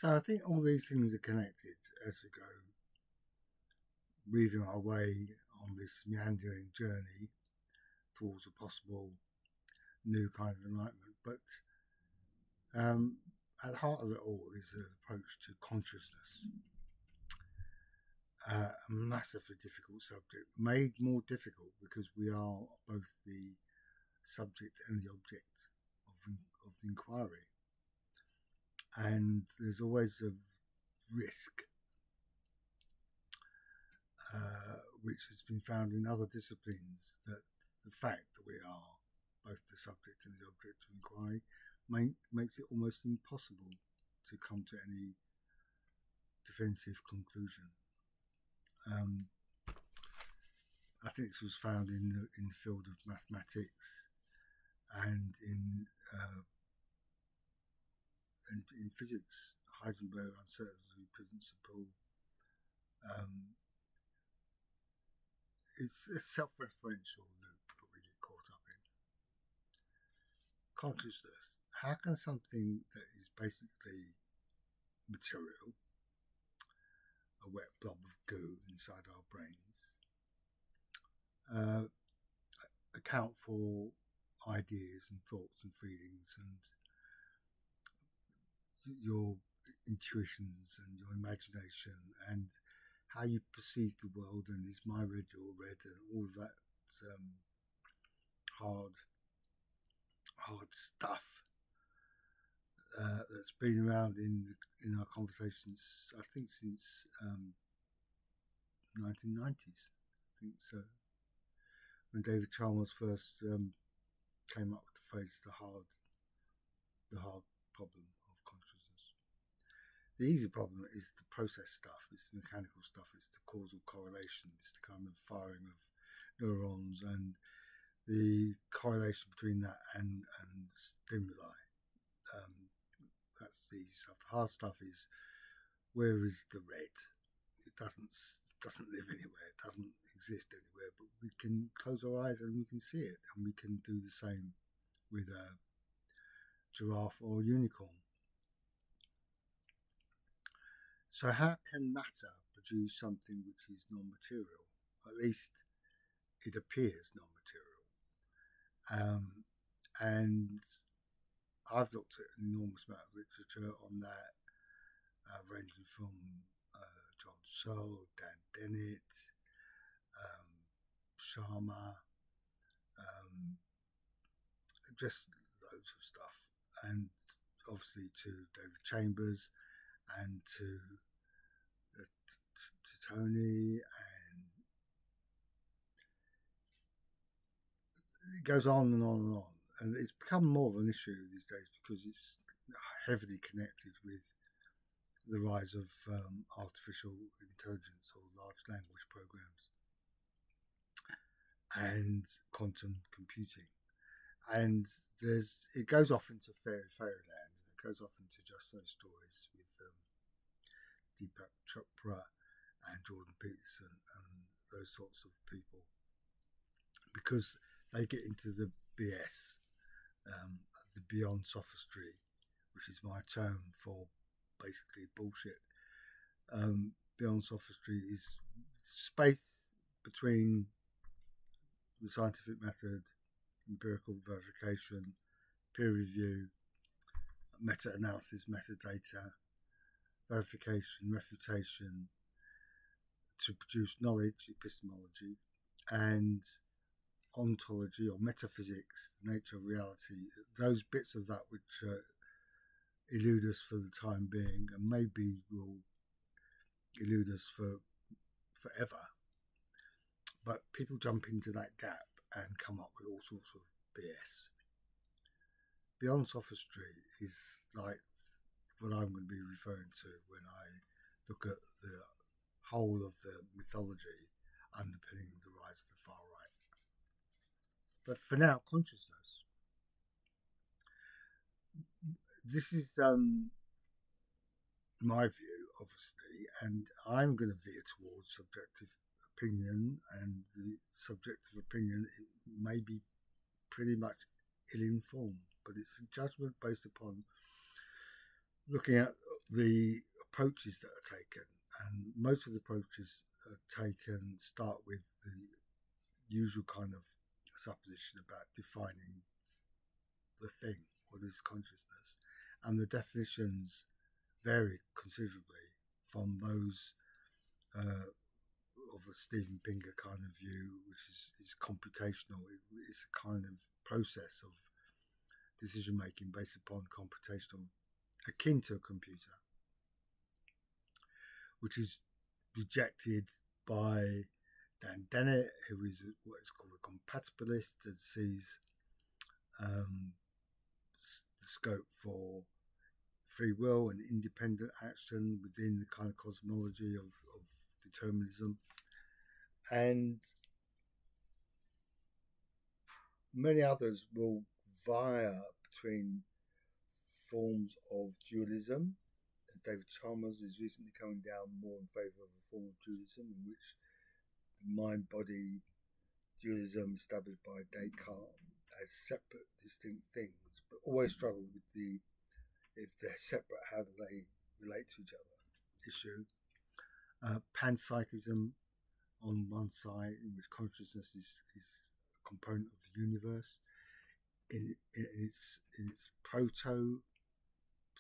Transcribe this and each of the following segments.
So I think all these things are connected as we go, weaving our way on this meandering journey towards a possible new kind of enlightenment. But at the heart of it all is an approach to consciousness, a massively difficult subject, made more difficult because we are both the subject and the object of the inquiry. And there's always a risk, which has been found in other disciplines, that the fact that we are both the subject and the object of inquiry makes it almost impossible to come to any definitive conclusion. I think this was found in the field of mathematics and in physics. Heisenberg uncertainty principle. It's a self-referential loop that we get caught up in. Consciousness. How can something that is basically material, a wet blob of goo inside our brains, account for ideas and thoughts and feelings and your intuitions and your imagination and how you perceive the world, and is my red your red, and all of that hard stuff that's been around in our conversations, I think, since 1990s. I think so. When David Chalmers first came up with the phrase the hard problem of consciousness. The easy problem is the process stuff, it's the mechanical stuff, it's the causal correlation, it's the kind of firing of neurons and the correlation between that and stimuli. That's the easy stuff. The hard stuff is, where is the red? It doesn't live anywhere, it doesn't exist anywhere, but we can close our eyes and we can see it, and we can do the same with a giraffe or a unicorn. So how can matter produce something which is non-material? At least it appears non-material. And I've looked at an enormous amount of literature on that, ranging from John Searle, Dan Dennett, Sharma, just loads of stuff, and obviously to David Chambers and to Tony, and it goes on and on and on. And it's become more of an issue these days because it's heavily connected with the rise of artificial intelligence or large language programs and quantum computing. And it goes off into fairyland. It goes off into just those stories with Deepak Chopra and Jordan Peterson and those sorts of people, because they get into the BS, the beyond sophistry, which is my term for basically bullshit. Beyond sophistry is space between the scientific method, empirical verification, peer review, meta-analysis, metadata, verification, refutation, to produce knowledge, epistemology, and ontology or metaphysics, the nature of reality, those bits of that which elude us for the time being and maybe will elude us for forever. But people jump into that gap and come up with all sorts of BS. Beyond sophistry is like what I'm going to be referring to when I look at the whole of the mythology underpinning the rise of the far right. But for now, consciousness. This is my view, obviously, and I'm going to veer towards subjective opinion, and the subjective opinion, it may be pretty much ill-informed, but it's a judgment based upon looking at the approaches that are taken, and most of the approaches taken start with the usual kind of supposition about defining the thing, what is consciousness, and the definitions vary considerably from those of the Steven Pinker kind of view, which is computational. It's a kind of process of decision making based upon computational, akin to a computer, which is rejected by Dan Dennett, who is what is called a compatibilist, and sees the scope for free will and independent action within the kind of cosmology of determinism. And many others will vie between forms of dualism. David Chalmers is recently coming down more in favour of a form of dualism in which the mind-body dualism established by Descartes as separate, distinct things, but always struggle with the, if they're separate, how do they relate to each other issue. Panpsychism on one side, in which consciousness is a component of the universe in its proto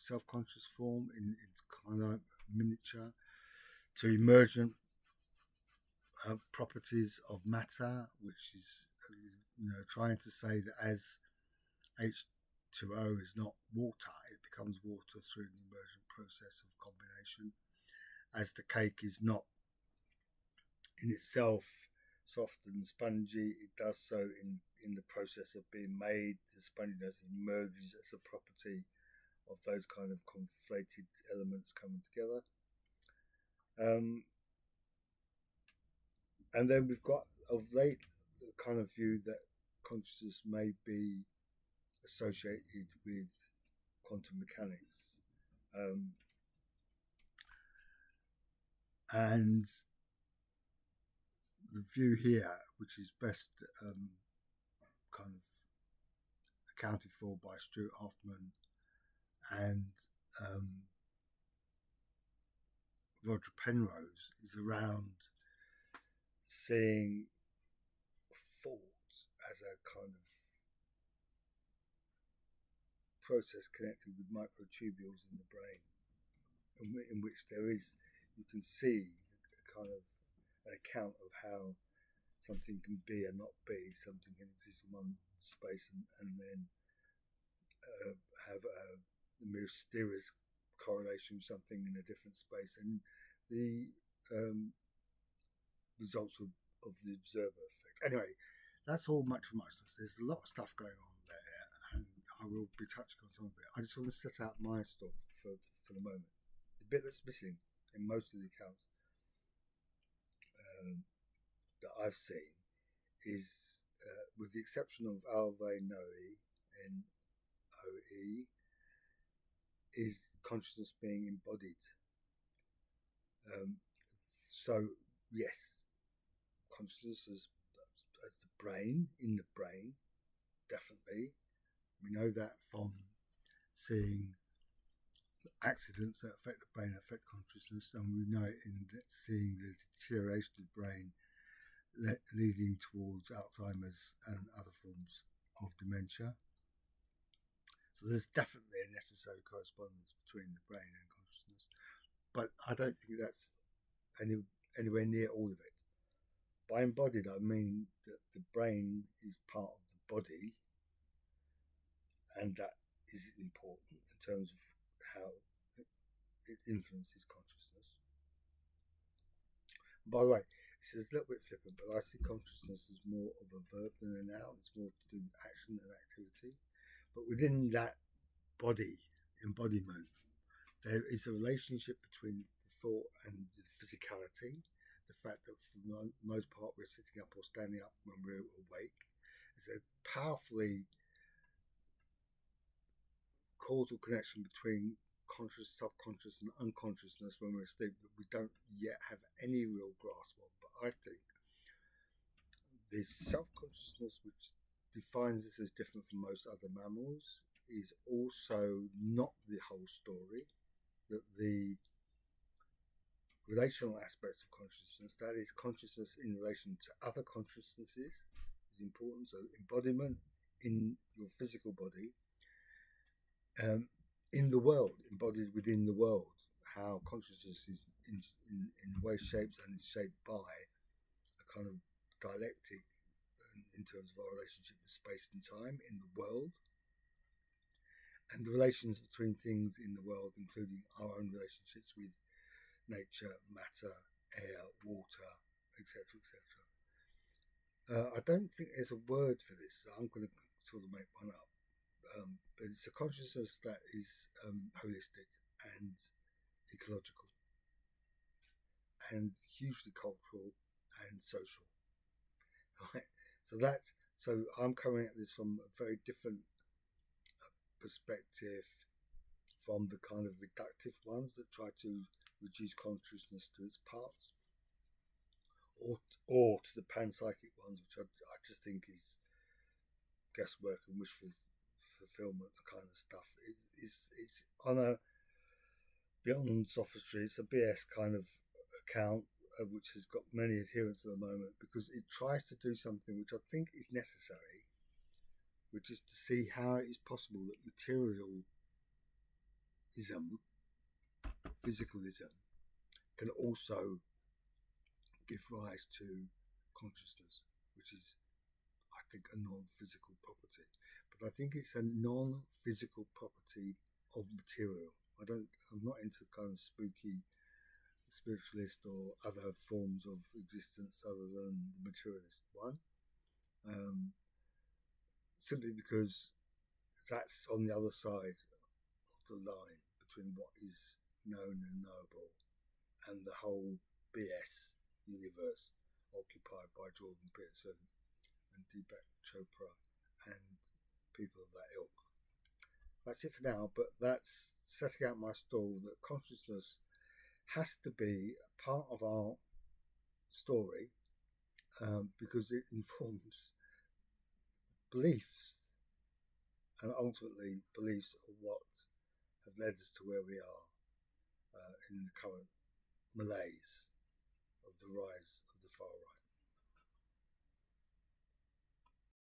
self-conscious form, in its kind of miniature, to emergent properties of matter, which is trying to say that as H2O is not water, it becomes water through the emergent process of combination. As the cake is not in itself soft and spongy, it does so in the process of being made. The sponginess emerges as a property of those kind of conflated elements coming together. And then we've got of late the kind of view that consciousness may be associated with quantum mechanics. And the view here, which is best kind of accounted for by Stuart Hoffman and Roger Penrose, is around seeing thought as a kind of process connected with microtubules in the brain, in which you can see a kind of an account of how something can be and not be, something can exist in one space and then have a mysterious correlation with something in a different space, and the results of the observer effect. Anyway, that's all much for muchness. There's a lot of stuff going on there, and I will be touching on some of it. I just want to set out my story for the moment. The bit that's missing in most of the accounts that I've seen is, with the exception of Alve Noe, Noe, is consciousness being embodied. So yes, consciousness as the brain, in the brain, definitely. We know that from seeing accidents that affect the brain affect consciousness, and we know it in seeing the deterioration of the brain leading towards Alzheimer's and other forms of dementia. So there's definitely a necessary correspondence between the brain and consciousness, but I don't think that's anywhere near all of it. By embodied, I mean that the brain is part of the body, and that is important in terms of how it influences consciousness. By the way, this is a little bit flippant, but I see consciousness as more of a verb than a noun. It's more to do with action and activity. But within that body embodiment, there is a relationship between the thought and the physicality. The fact that for the most part we're sitting up or standing up when we're awake is a powerfully causal connection between conscious, subconscious and unconsciousness when we're asleep that we don't yet have any real grasp of. But I think the self-consciousness, which defines us as different from most other mammals, is also not the whole story. that the relational aspects of consciousness, that is, consciousness in relation to other consciousnesses, is important. So, embodiment in your physical body, in the world, embodied within the world, how consciousness is in a way shaped and is shaped by a kind of dialectic in terms of our relationship with space and time in the world, and the relations between things in the world, including our own relationships with nature, matter, air, water, etc., etc. I don't think there's a word for this. So I'm going to sort of make one up. But it's a consciousness that is holistic and ecological and hugely cultural and social. Right? So I'm coming at this from a very different perspective from the kind of reductive ones that try to reduce consciousness to its parts, or to the panpsychic ones, which I just think is guesswork and wishful fulfillment kind of stuff. It's on a beyond sophistry. It's a BS kind of account, which has got many adherents at the moment, because it tries to do something which I think is necessary, which is to see how it is possible that materialism, physicalism, can also give rise to consciousness, which is, I think, a non-physical property. But I think it's a non-physical property of material. I'm not into kind of spooky spiritualist or other forms of existence other than the materialist one. Simply because that's on the other side of the line between what is known and knowable and the whole BS universe occupied by Jordan Peterson and Deepak Chopra and people of that ilk. That's it for now, but that's setting out my stall that consciousness has to be a part of our story, because it informs beliefs, and ultimately beliefs are what have led us to where we are in the current malaise of the rise of the far right.